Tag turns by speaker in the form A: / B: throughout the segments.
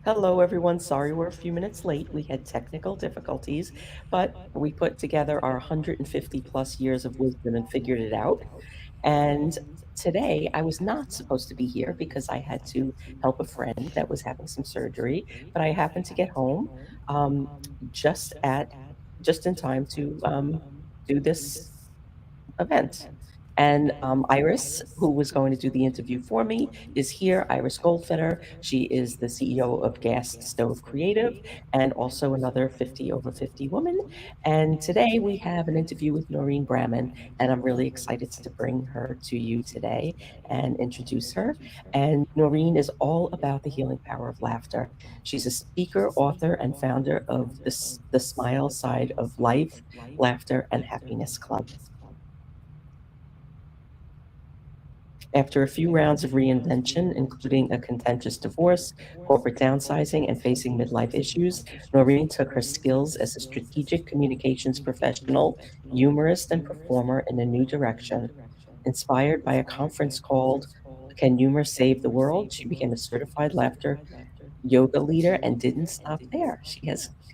A: Hello, everyone. Sorry we're a few minutes late. We had technical difficulties, but we put together our 150 plus years of wisdom and figured it out. And today I was not supposed to be here because I had to help a friend that was having some surgery, but I happened to get home um, just at just in time to do this event. And Iris, who was going to do the interview for me, is here. Iris Goldfeder. She is the CEO of Gas Stove Creative and also another 50 over 50 woman. And today we have an interview with Noreen Braman, and I'm really excited to bring her to you today and introduce her. And Noreen is all about the healing power of laughter. She's a speaker, author, and founder of the Smile Side of Life, Laughter, and Happiness Club. After a few rounds of reinvention, including a contentious divorce, corporate downsizing, and facing midlife issues, Noreen took her skills as a strategic communications professional, humorist, and performer in a new direction. Inspired by a conference called Can Humor Save the World? She became a certified laughter yoga leader and didn't stop there.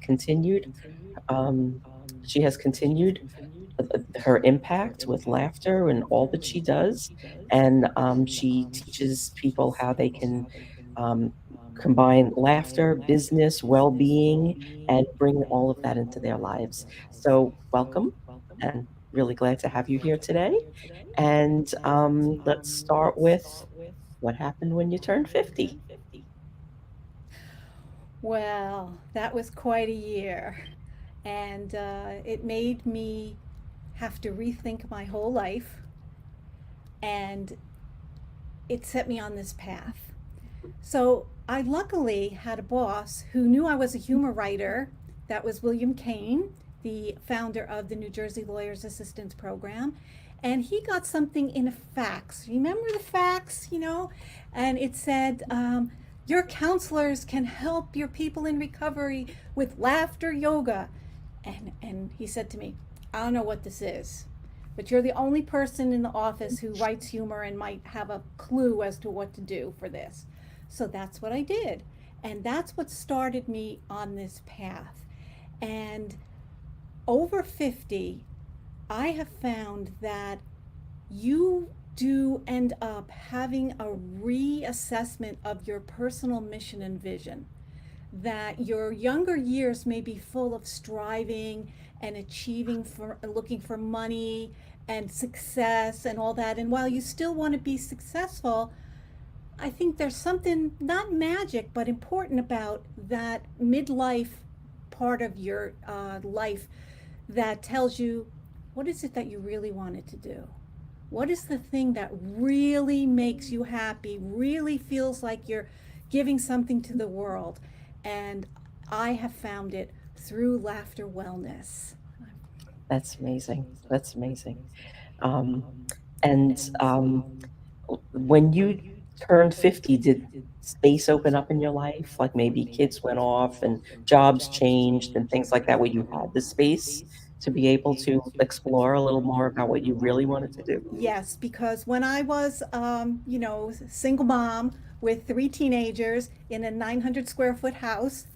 A: Continued um, she has continued her impact with laughter and all that she does. And she teaches people how they can um, combine laughter, business, well being, and bring all of that into their lives. So, welcome, and really glad to have you here today. And let's start with what happened when you turned 50.
B: Well, that was quite a year. And it made me have to rethink my whole life. And it set me on this path. So I luckily had a boss who knew I was a humor writer. That was William Kane, the founder of the New Jersey Lawyers Assistance Program. And he got something in a fax. Remember the fax, And it said, your counselors can help your people in recovery with laughter yoga. And he said to me, I don't know what this is, but you're the only person in the office who writes humor and might have a clue as to what to do for this. So that's what I did. And that's what started me on this path. And over 50, I have found that you do end up having a reassessment of your personal mission and vision. That your younger years may be full of striving and achieving for looking for money and success and all that. And while you still want to be successful, I think there's something not magic but important about that midlife part of your life that tells you what is it that you really wanted to do? What is the thing that really makes you happy, really feels like you're giving something to the world? And I have found it through laughter wellness.
A: That's amazing. That's amazing. Um, and when you turned 50, did space open up in your life? Like maybe kids went off and jobs changed and things like that, where you had the space to be able to explore a little more about what you really wanted to do?
B: Yes, because when I was, single mom with three teenagers in a 900 square foot house,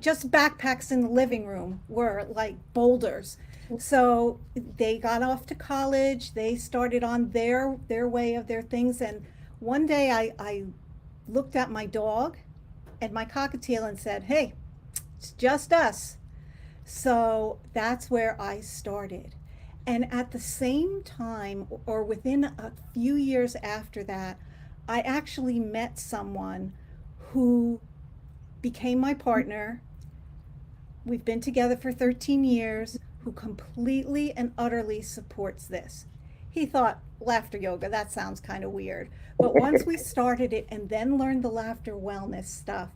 B: just backpacks in the living room were like boulders. So they got off to college. They started on their way of their things. And one day I looked at my dog and my cockatiel and said, "Hey, it's just us." So that's where I started. And at the same time, or within a few years after that, I actually met someone who became my partner. We've been together for 13 years, who completely and utterly supports this. He thought laughter yoga, that sounds kind of weird. But once we started it and then learned the laughter wellness stuff,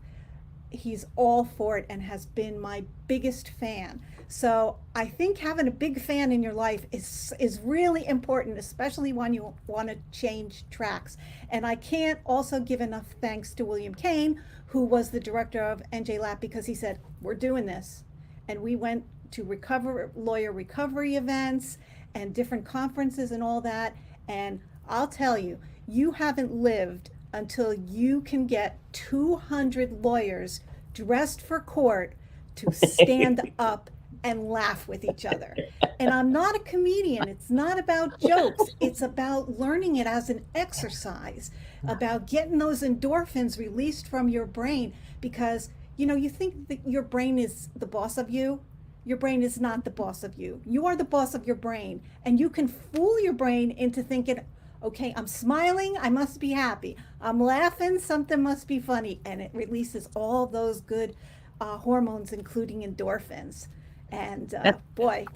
B: he's all for it and has been my biggest fan. So I think having a big fan in your life is really important, especially when you want to change tracks. And I can't also give enough thanks to William Kane, who was the director of NJ Lap, because he said, "We're doing this," and we went to lawyer recovery events and different conferences and all that. And I'll tell you, you haven't lived until you can get 200 lawyers dressed for court to stand up and laugh with each other. And I'm not a comedian. It's not about jokes. It's about learning it as an exercise, about getting those endorphins released from your brain. Because, you think that your brain is the boss of you. Your brain is not the boss of you. You are the boss of your brain. And you can fool your brain into thinking, okay, I'm smiling, I must be happy. I'm laughing, something must be funny. And it releases all those good hormones, including endorphins. And
C: That
B: boy,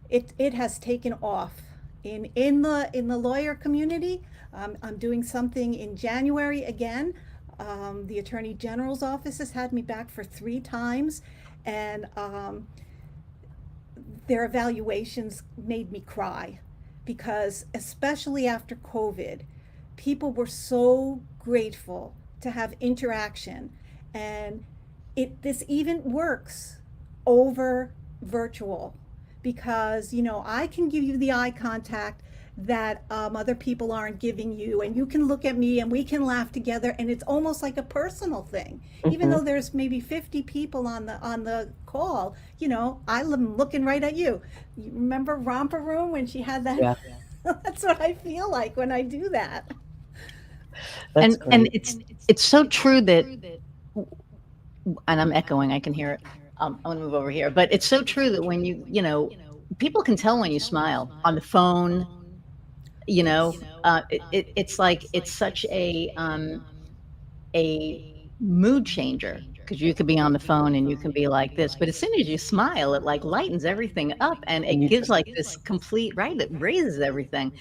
B: it has taken off in the lawyer community. I'm doing something in January again. The Attorney General's office has had me back for 3 times, and their evaluations made me cry because, especially after COVID, people were so grateful to have interaction, and this even works over virtual because I can give you the eye contact that other people aren't giving you, and you can look at me and we can laugh together, and it's almost like a personal thing. Even
A: Hmm.
B: though there's maybe 50 people on the call, I'm looking right at you. You remember Romper Room when she had that?
A: Yeah,
B: That's what I feel like when I do that.
A: that's
C: and
A: great.
C: it's so true that, and I'm echoing, I can hear it. I'm gonna move over here, but it's so true that when people can tell when you smile on the phone. It's like it's such a mood changer because you could be on the phone and you can be like this, but as soon as you smile, it like lightens everything up and
A: And
C: it
A: you
C: gives like this complete right. It raises everything.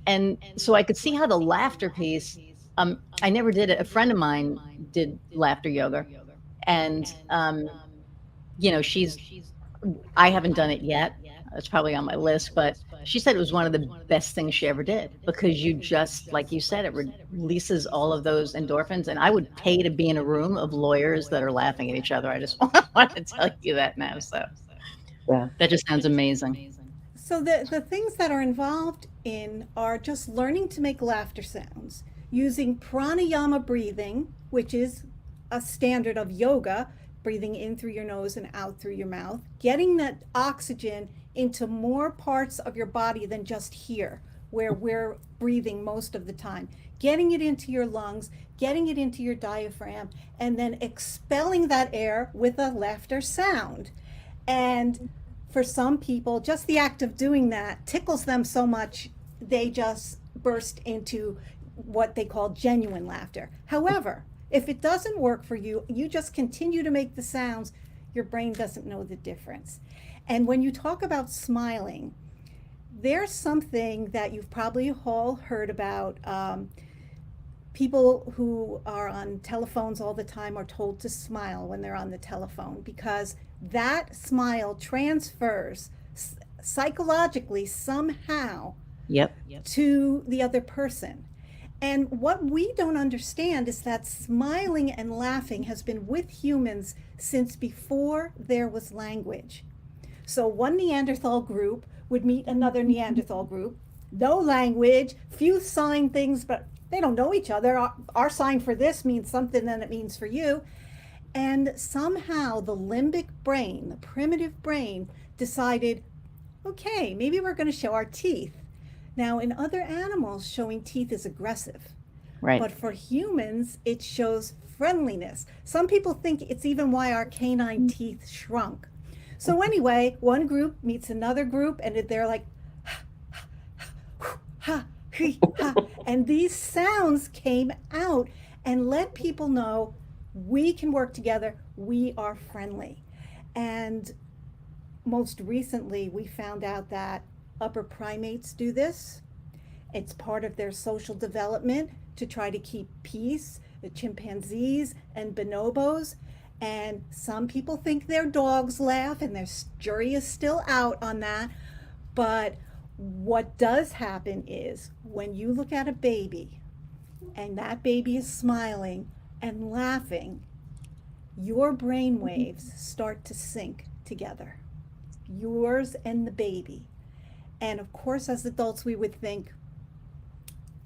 C: And so I could see how the laughter piece, I never did it. A friend of mine did laughter yoga, and she's I haven't done it yet. It's probably on my list, but she said it was one of the best things she ever did because you just, like you said, it releases all of those endorphins. And I would pay to be in a room of lawyers that are laughing at each other. I just want to tell you that now. So
A: yeah.
C: that just sounds amazing.
B: So the things that are involved in are just learning to make laughter sounds, using pranayama breathing, which is a standard of yoga, breathing in through your nose and out through your mouth, getting that oxygen into more parts of your body than just here, where we're breathing most of the time, getting it into your lungs, getting it into your diaphragm, and then expelling that air with a laughter sound. And for some people, just the act of doing that tickles them so much they just burst into what they call genuine laughter. However, if it doesn't work for you, you just continue to make the sounds, your brain doesn't know the difference. And when you talk about smiling, there's something that you've probably all heard about. People who are on telephones all the time are told to smile when they're on the telephone because that smile transfers psychologically somehow
C: Yep.
B: to the other person. And what we don't understand is that smiling and laughing has been with humans since before there was language. So one Neanderthal group would meet another Neanderthal group, no language, few sign things, but they don't know each other. Our sign for this means something than it means for you. And somehow the limbic brain, the primitive brain, decided, okay, maybe we're going to show our teeth. Now, in other animals, showing teeth is aggressive.
C: Right.
B: But for humans, it shows friendliness. Some people think it's even why our canine teeth shrunk. So, anyway, one group meets another group, and they're like, ha, ha, ha, ha, and these sounds came out and let people know we can work together, we are friendly. And most recently, we found out that upper primates do this. It's part of their social development to try to keep peace, the chimpanzees and bonobos. And some people think their dogs laugh, and their jury is still out on that. But what does happen is when you look at a baby and that baby is smiling and laughing, your brain waves start to sync together, yours and the baby. And of course, as adults, we would think,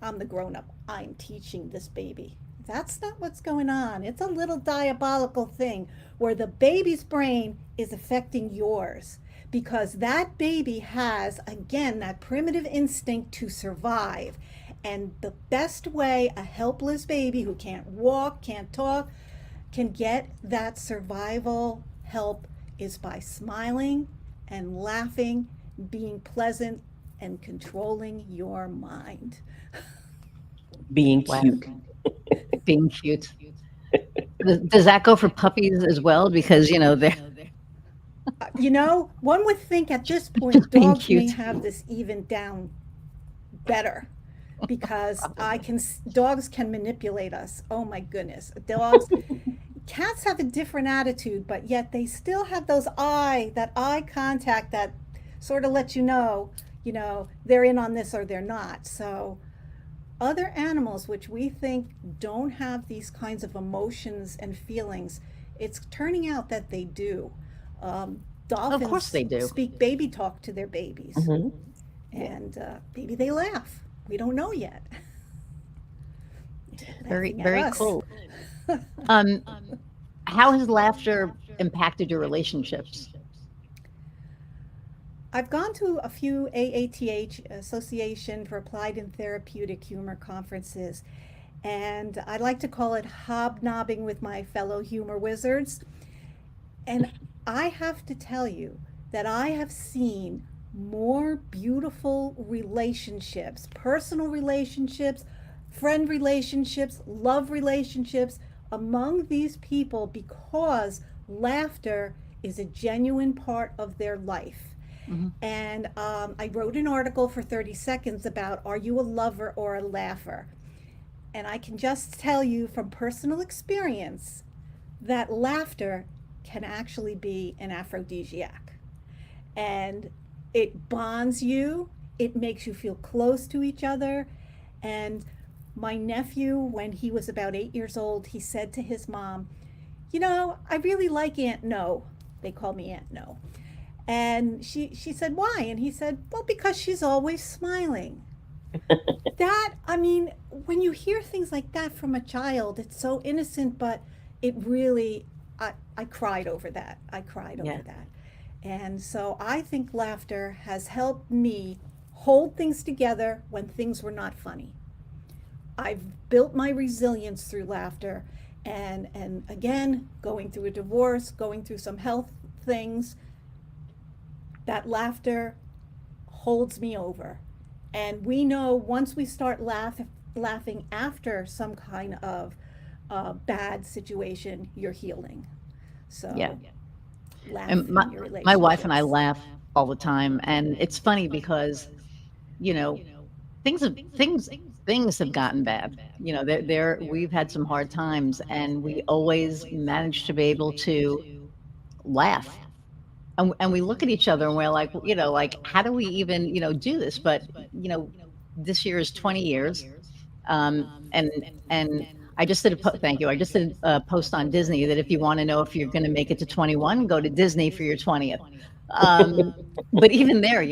B: I'm the grown up, I'm teaching this baby. That's not what's going on. It's a little diabolical thing where the baby's brain is affecting yours because that baby has, again, that primitive instinct to survive. And the best way a helpless baby who can't walk, can't talk, can get that survival help is by smiling and laughing, being pleasant, and controlling your mind.
A: Being
C: Wow.
A: cute.
C: Being cute. Does that go for puppies as well? Because, they're
B: One would think at this point
C: just being
B: dogs may
C: cute.
B: have this even down better because dogs can manipulate us. Oh my goodness. Cats have a different attitude, but yet they still have that eye contact that sort of lets they're in on this or they're not. So other animals which we think don't have these kinds of emotions and feelings, it's turning out that they do.
C: Of course
B: Dolphins
C: they do.
B: speak baby talk to their babies,
A: Hmm.
B: and maybe they laugh. We don't know yet.
C: Very,
B: Laughing at
C: very
B: us.
C: cool. Um, how has laughter impacted your relationships?
B: I've gone to a few AATH, Association for Applied and Therapeutic Humor conferences, and I like to call it hobnobbing with my fellow humor wizards. And I have to tell you that I have seen more beautiful relationships, personal relationships, friend relationships, love relationships among these people because laughter is a genuine part of their life.
C: Mhm.
B: And I wrote an article for 30 seconds about are you a lover or a laugher? And I can just tell you from personal experience that laughter can actually be an aphrodisiac. And it bonds you, it makes you feel close to each other. And my nephew, when he was about 8 years old, he said to his mom, I really like Aunt No. They call me Aunt No. And she said, why? And he said, well, because she's always smiling. When you hear things like that from a child, it's so innocent, but it really, I cried over that. I cried over
A: Yeah.
B: that. And so I think laughter has helped me hold things together when things were not funny. I've built my resilience through laughter. And again, going through a divorce, going through some health things, that laughter holds me over. And we know once we start laughing after some kind of bad situation, you're healing. So
C: Yeah.
B: laugh
C: And
B: in your
C: my wife and I
B: relationships.
C: laugh all the time, and it's funny because, you know, things have gotten bad. We've had some hard times, and we always manage to be able to laugh. And we look at each other and we're like, like, how do we even, do this? But, this year is 20 years. And I just did thank you. I just did a post on Disney that if you want to know if you're going to make it to 21, go to Disney for your 20th. But even there,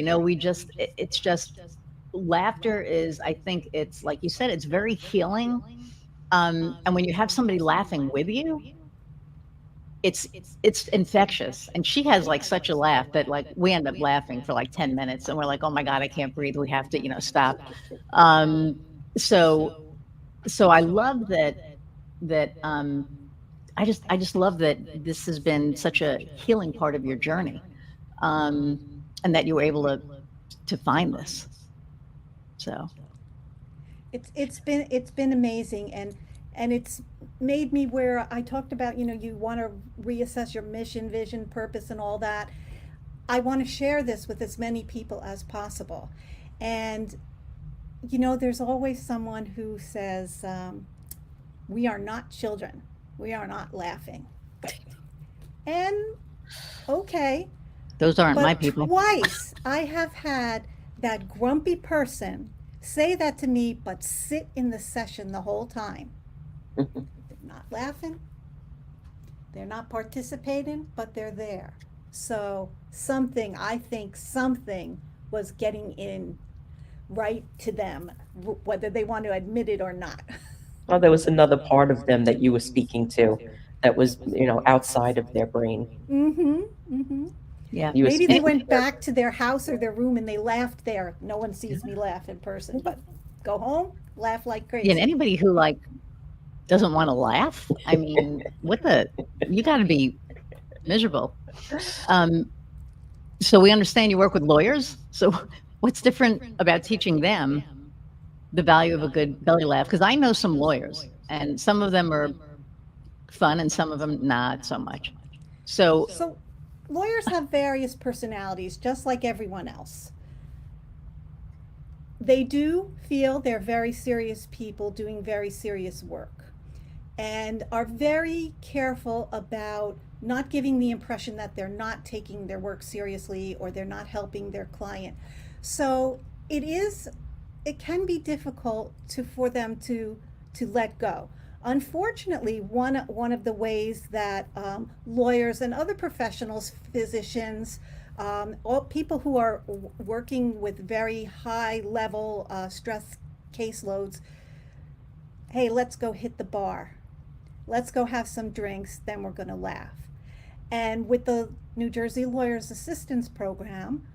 C: it's just laughter is, I think it's like you said, it's very healing. And when you have somebody laughing with you, it's infectious. And she has like such a laugh that like we end up laughing for like 10 minutes and we're like, oh my God, I can't breathe. We have to, stop. Um, so so I love that I just love that this has been such a healing part of your journey. And that you were able to find this. So
B: It's been amazing, and it's made me where I talked about, you want to reassess your mission, vision, purpose, and all that. I want to share this with as many people as possible. And there's always someone who says, we are not children, we are not laughing. And okay,
C: those aren't my
B: but
C: people.
B: twice I have had that grumpy person say that to me, but sit in the session the whole time.
A: Mhm.
B: They're not laughing, they're not participating, but they're there. So I think something was getting in right to them, whether they want to admit it or not.
A: Oh, there was another part of them that you were speaking to that was, outside of their brain.
B: Mm-hmm. Mm-hmm.
C: Yeah.
A: You were
B: Maybe they
A: speaking
B: went
A: to their
B: back to their house or their room and they laughed there. No one sees me laugh in person, but go home, laugh like
C: Yeah, and
B: crazy.
C: anybody who like doesn't want to laugh, I mean, you got to be miserable. Um, so we understand you work with lawyers. So what's different about teaching them the value of a good belly laugh? Because I know some lawyers, and some of them are fun, and some of them not so much. So
B: So, lawyers have various personalities, just like everyone else. They do feel they're very serious people doing very serious work and are very careful about not giving the impression that they're not taking their work seriously or they're not helping their client. So it can be difficult for them to let go. Unfortunately, one of the ways that lawyers and other professionals, physicians, all people who are working with very high level stress caseloads, hey, let's go hit the bar, let's go have some drinks, then we're going to laugh. And with the New Jersey Lawyers Assistance Program,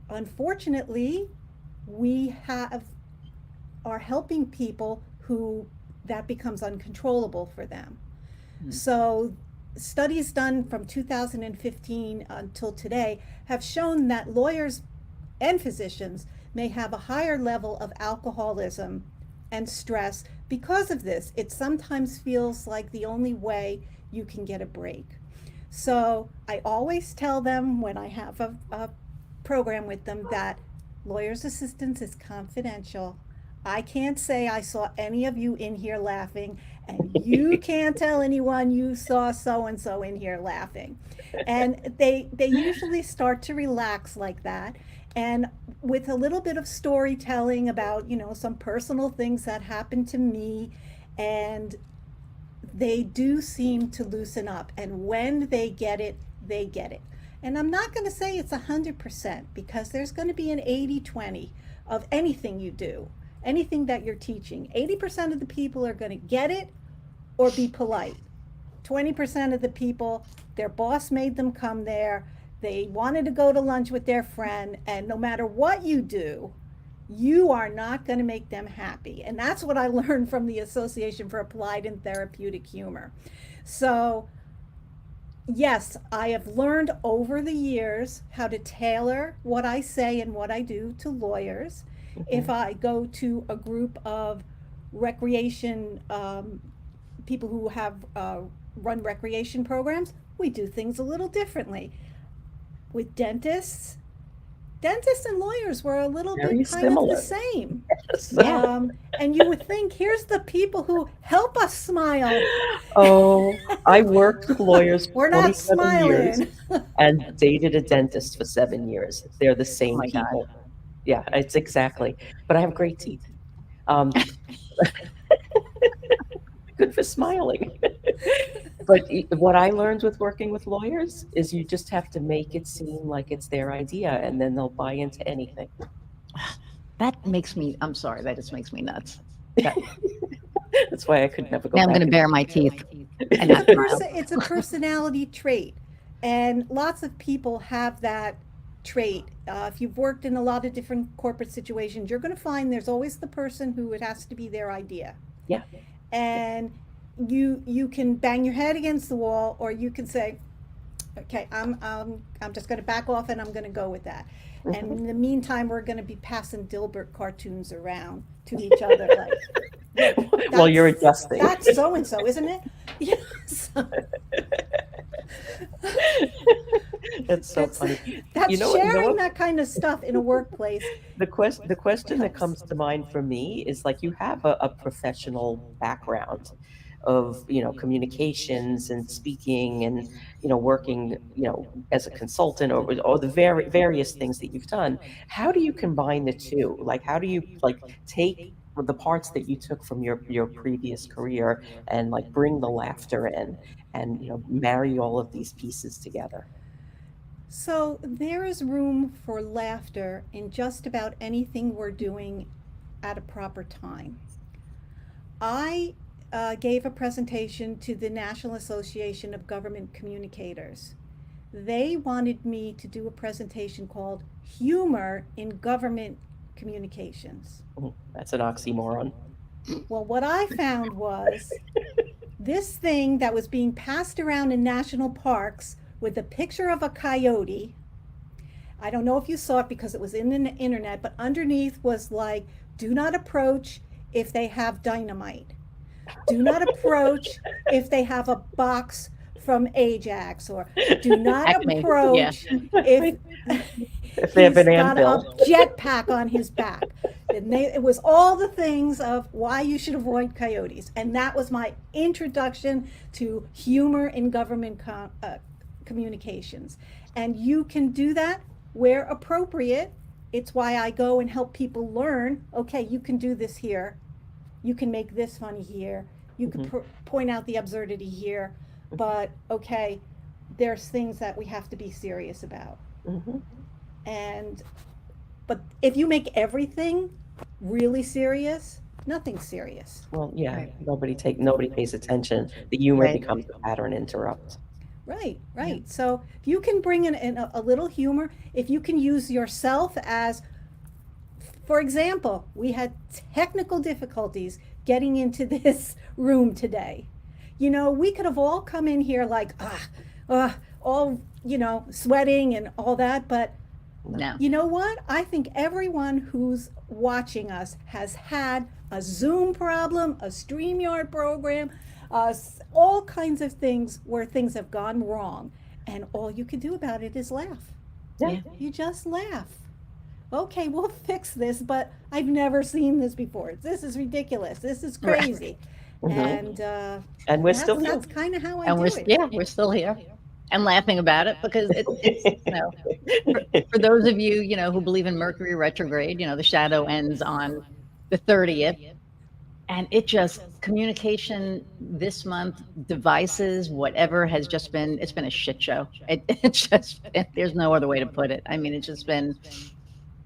B: unfortunately, we are helping people who that becomes uncontrollable for them. So studies done from 2015 until today have shown that lawyers and physicians may have a higher level of alcoholism and stress because of this. It sometimes feels like the only way you can get a break. So I always tell them when I have a program with them that lawyer's assistance is confidential. I can't say I saw any of you in here laughing, and you can't tell anyone you saw so and so in here laughing. And they usually start to relax like that. And with a little bit of storytelling about, some personal things that happened to me, and they do seem to loosen up. And when they get it, they get it. And I'm not going to say it's 100% because there's going to be an 80-20 of anything you do, anything that you're teaching. 80% of the people are going to get it or be polite. 20% of the people, their boss made them come there. They wanted to go to lunch with their friend, and no matter what you do, you are not going to make them happy. And that's what I learned from the Association for Applied and Therapeutic Humor. So, yes, I have learned over the years how to tailor what I say and what I do to lawyers. If I go to a group of recreation people who have run recreation programs, we do things a little differently. With dentists and lawyers were a little
A: very
B: bit kind of the
A: similar.
B: same.
C: yeah,
B: And you would think, here's the people who help us smile.
A: Oh, I worked with lawyers
B: We're
A: for
B: not
A: 27 years
B: smiling.
A: and dated a dentist for 7 years. They're the
C: oh
A: same
C: my God.
A: people. Yeah, it's exactly. But I have great teeth. Um, Good for smiling. But what I learned with working with lawyers is you just have to make it seem like it's their idea, and then they'll buy into anything.
C: That makes me, I'm sorry, that just makes me nuts. That,
A: That's why I could never go
C: now I'm going
A: back
C: to bare my teeth and
B: It's
C: not
B: a
C: smile.
B: it's a personality trait, and lots of people have that trait. If you've worked in a lot of different corporate situations, you're going to find there's always the person who it has to be their idea,
A: Yeah.
B: and you can bang your head against the wall, or you can say, okay, I'm just going to back off and I'm going to go with that. And
A: Mhm.
B: in the meantime, we're going to be passing Dilbert cartoons around to each other, like, look,
A: While you're adjusting.
B: that's so and so, isn't it? Yes.
A: That's so
B: That's
A: funny.
B: that's
A: You know
B: sharing
A: what?
B: that kind of stuff in a workplace
A: The question that
B: helps.
A: comes to mind for me is like you have a professional background of, communications and speaking and, working, as a consultant or the various things that you've done. How do you combine the two? Like, how do you like take the parts that you took from your previous career and like bring the laughter in and, marry all of these pieces together?
B: So there is room for laughter in just about anything we're doing at a proper time. I gave a presentation to the National Association of Government Communicators. They wanted me to do a presentation called Humor in Government Communications.
A: That's an oxymoron.
B: Well, what I found was this thing that was being passed around in national parks with a picture of a coyote. I don't know if you saw it because it was in the internet, but underneath was like, do not approach if they have dynamite. Do not approach if they have a box from Ajax, or do not
C: Acme,
B: approach if
A: If they have
B: he's
A: an
B: got a
A: anvil.
B: jetpack on his back. And it was all the things of why you should avoid coyotes. And that was my introduction to humor in government communications. And you can do that where appropriate. It's why I go and help people learn, okay, you can do this here. You can make this funny here. You can point out the absurdity here. But, okay, there's things that we have to be serious about. But if you make everything really serious, nothing's serious.
A: Well, yeah, nobody pays attention. The humor
C: Right.
A: becomes a pattern interrupt.
B: Right. So if you can bring in a little humor, if you can use yourself as, for example, we had technical difficulties getting into this room today. You know, we could have all come in here like, all, sweating and all that, but
C: No.
B: you know what? I think everyone who's watching us has had a Zoom problem, a StreamYard program, all kinds of things where things have gone wrong. And all you can do about it is laugh.
A: Yeah.
B: You just laugh. Okay, we'll fix this, but I've never seen this before. This is ridiculous. This is crazy. And
A: And we're still here.
B: that's kind of how I
C: And
B: do
C: we're
B: it.
C: we're still here and laughing about it because it's for those of you who believe in Mercury retrograde, the shadow ends on the 30th, and communication this month, devices, whatever has just been, it's been a shit show. It's just there's no other way to put it. I mean, it's just been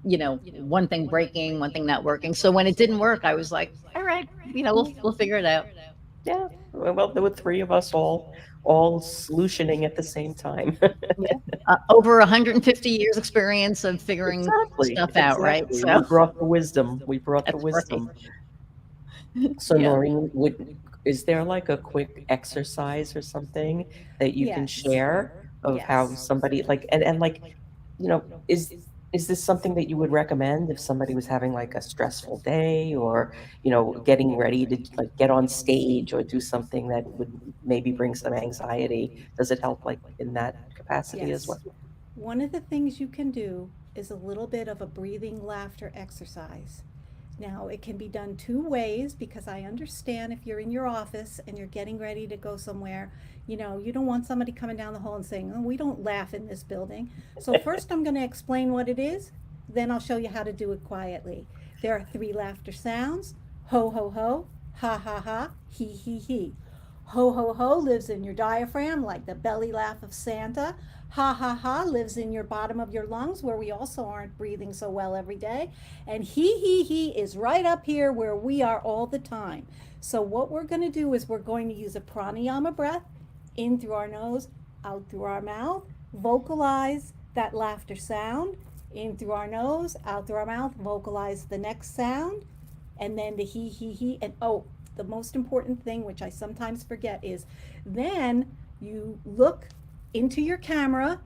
C: one thing breaking, one thing not working. So when it didn't work, I was like, all right, we'll figure it out.
A: Yeah. Well, there were three of us all solutioning at the same time.
C: Over 150 years experience of figuring stuff out, right?
A: Exactly.
C: So
A: We brought the wisdom.
C: That's
A: wisdom. So
C: Yeah.
A: Noreen, is there like a quick exercise or something that you can
B: Yes.
A: share of how
B: Yes.
A: somebody and is this something that you would recommend if somebody was having like a stressful day, or getting ready to like get on stage or do something that would maybe bring some anxiety? Does it help like in that capacity as well?
B: One of the things you can do is a little bit of a breathing laughter exercise. Now, it can be done two ways, because I understand if you're in your office and you're getting ready to go somewhere, you don't want somebody coming down the hall and saying, oh, we don't laugh in this building. So first I'm going to explain what it is, then I'll show you how to do it quietly. There are 3 laughter sounds: ho, ho, ho, ha, ha, ha, he, he. Ho, ho, ho lives in your diaphragm, like the belly laugh of Santa. Ha, ha, ha lives in your bottom of your lungs, where we also aren't breathing so well every day. And he is right up here where we are all the time. So what we're going to do is we're going to use a pranayama breath, in through our nose, out through our mouth. Vocalize that laughter sound, in through our nose, out through our mouth. Vocalize the next sound, and then the he. And the most important thing, which I sometimes forget, is then you look into your camera.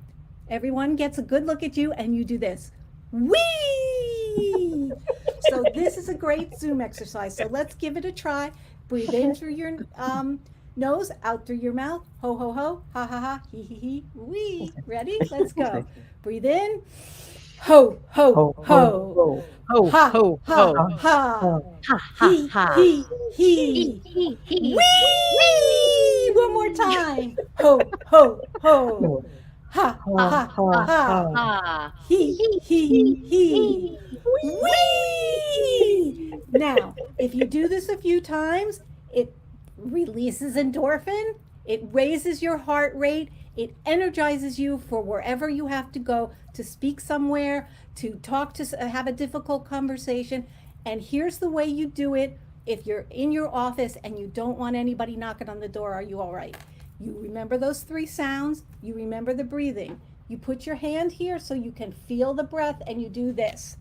B: Everyone gets a good look at you, and you do this. Whee! So this is a great Zoom exercise. So let's give it a try. Breathe in through your nose, out through your mouth. Ho, ho, ho, ha, ha, ha, he, wee. Ready? Let's go. Breathe in. Ho, ho, ho.
C: ho,
B: Ha,
C: ho,
B: ha,
C: ho,
B: ha.
C: ha, ha, ha.
B: He. Wee! One more time. Ho, ho, ho. Ha, ha, ha.
C: Ha.
B: He. Wee! Now, if you do this a few times, it releases endorphin, it raises your heart rate, it energizes you for wherever you have to go, to speak somewhere, to talk, to have a difficult conversation. And here's the way you do it if you're in your office and you don't want anybody knocking on the door, are you all right? You remember those 3 sounds, you remember the breathing. You put your hand here so you can feel the breath, and you do this.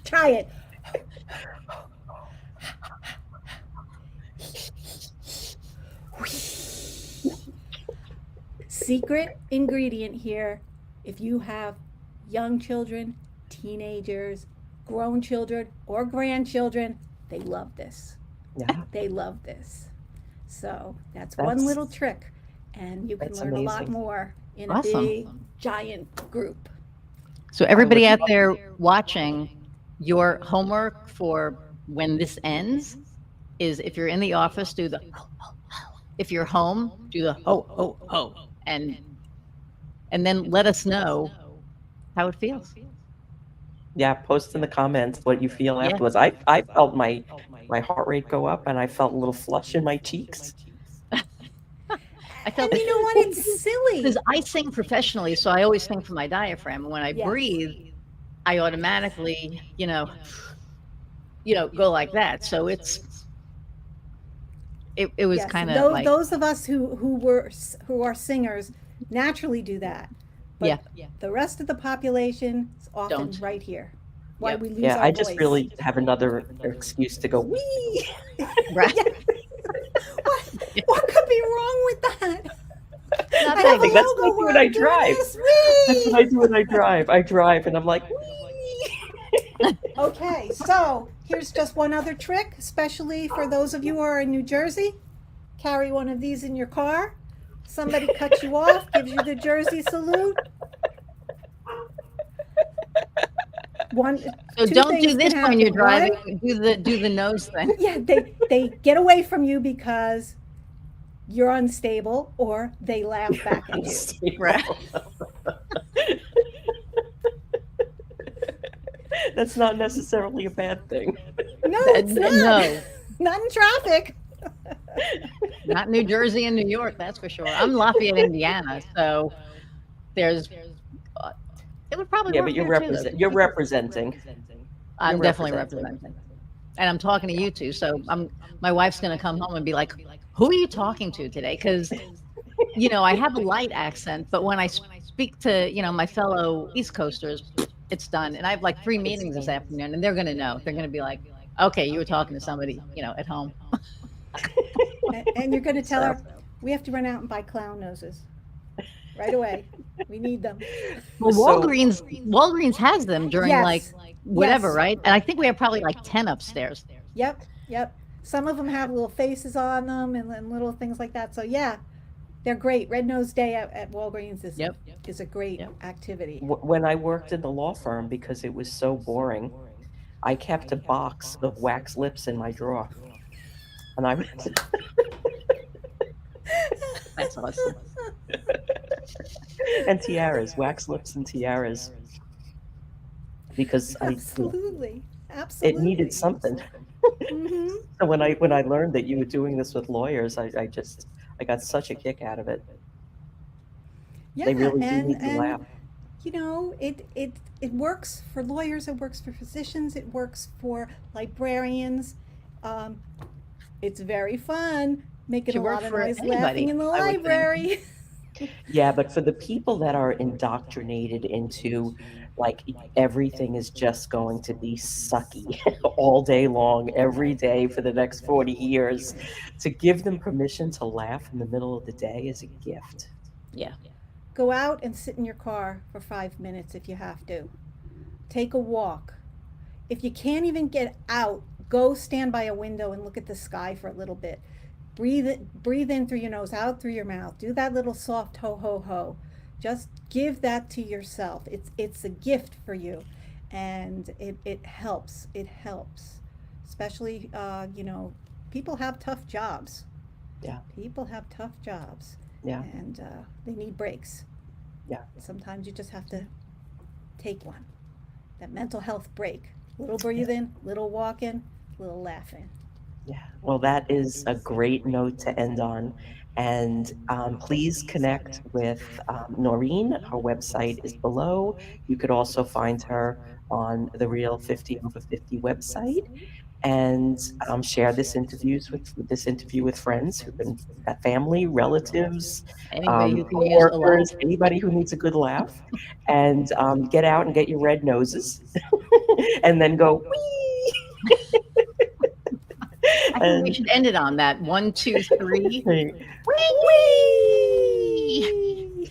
B: Try it. Secret ingredient here, if you have young children, teenagers, grown children, or grandchildren, they love this.
A: Yeah,
B: They love this. So that's one little trick, and you can
A: that's
B: learn a lot
A: amazing.
B: more in a
C: Awesome.
B: big, giant group.
C: So everybody out there watching, your homework for when this ends is, if you're in the office, do the ho, ho, ho. If you're home, do the ho, ho, ho. And then let us know how it feels.
A: Yeah, post in the comments what you feel
C: Yeah.
A: afterwards. I felt my heart rate go up, and I felt a little flush in my cheeks.
C: I felt,
B: And you know what? It's silly.
C: because I sing professionally, so I always sing from my diaphragm. And when I
B: Yes.
C: breathe, I automatically, go like that. So it was
B: Yes,
C: kind of like,
B: those of us who are singers naturally do that. But the rest of the population is often
C: Don't.
B: right here. Why
C: Yep.
B: we lose
A: Yeah,
B: our
A: I
B: voice.
A: just really have another excuse to go, wee!
C: right.
B: What could be wrong with that?
C: Nothing.
B: I have a
A: That's
B: logo
A: what I do
B: where
A: when I
B: I'm doing
A: drive.
B: this.
A: That's
B: Whee!
A: what I do when I drive. I drive, and I'm like, wee!
B: Okay, so here's just one other trick, especially for those of you who are in New Jersey. Carry one of these in your car. Somebody cuts you off, gives you the Jersey salute.
C: So
B: Two
C: don't
B: things
C: do this
B: can
C: when you're
B: happen.
C: driving. Do the nose thing.
B: Yeah, they get away from you because you're unstable, or they laugh back at you.
C: Right.
A: That's not necessarily a bad thing.
B: No, it's not.
C: No,
B: Not in traffic.
C: not New Jersey and New York, that's for sure. I'm Lafayette, Indiana, so there's. It would probably
A: Yeah,
C: work
A: but you're
C: here too, though.
A: you're representing.
C: I'm
A: you're
C: definitely
A: representing.
C: representing, and I'm talking to you two. So my wife's going to come home and be like, "Who are you talking to today?" Because I have a light accent, but when I speak to my fellow East Coasters, it's done. And I have like 3 meetings this afternoon, and they're going to know. They're going to be like, "Okay, you were talking to somebody, at home."
B: And you're going to tell her, we have to run out and buy clown noses right away. We need them.
C: Well,
A: So-
C: Walgreens has them during
B: Yes.
C: like whatever,
B: Yes.
C: right? And I think we have probably like 10 upstairs.
B: Yep. Some of them have little faces on them and little things like that. So yeah, they're great. Red Nose Day at Walgreens is a great activity.
A: When I worked in the law firm, because it was so boring, I kept a box of wax lips in my drawer. And I would
C: That's awesome.
A: and tiaras, wax lips and tiaras. Because
B: Absolutely.
A: it needed something.
B: Hmm.
A: So when I learned that you were doing this with lawyers, I got such a kick out of it.
B: Yeah,
A: They really do need to laugh.
B: It works for lawyers. It works for physicians. It works for librarians. It's very fun making
C: Should
B: a
C: work
B: lot of
C: for
B: noise
C: anybody,
B: laughing in the
C: I would think.
B: library.
A: Yeah, but for the people that are indoctrinated into like everything is just going to be sucky all day long, every day for the next 40 years, to give them permission to laugh in the middle of the day is a gift.
C: Yeah.
B: Go out and sit in your car for 5 minutes if you have to. Take a walk. If you can't even get out, go stand by a window and look at the sky for a little bit. Breathe in through your nose, out through your mouth. Do that little soft ho ho ho. Just give that to yourself. It's a gift for you, and it helps. It helps, especially people have tough jobs.
A: Yeah.
B: People have tough jobs.
A: Yeah.
B: And they need breaks.
A: Yeah.
B: Sometimes you just have to take one. That mental health break. Little breathing, little walking, little laughing.
A: Yeah. Well, that is a great note to end on. And please connect with Noreen. Her website is below. You could also find her on the Real 50 Over 50 website, and share this interview with friends who can, family, relatives,
C: Anybody who can use a laugh.
A: coworkers, anybody who needs a good laugh, and get out and get your red noses, and then go wee.
C: I think we
A: And
C: should end it on that. 1, 2, 3.
A: wee.
C: Whee!
B: Whee!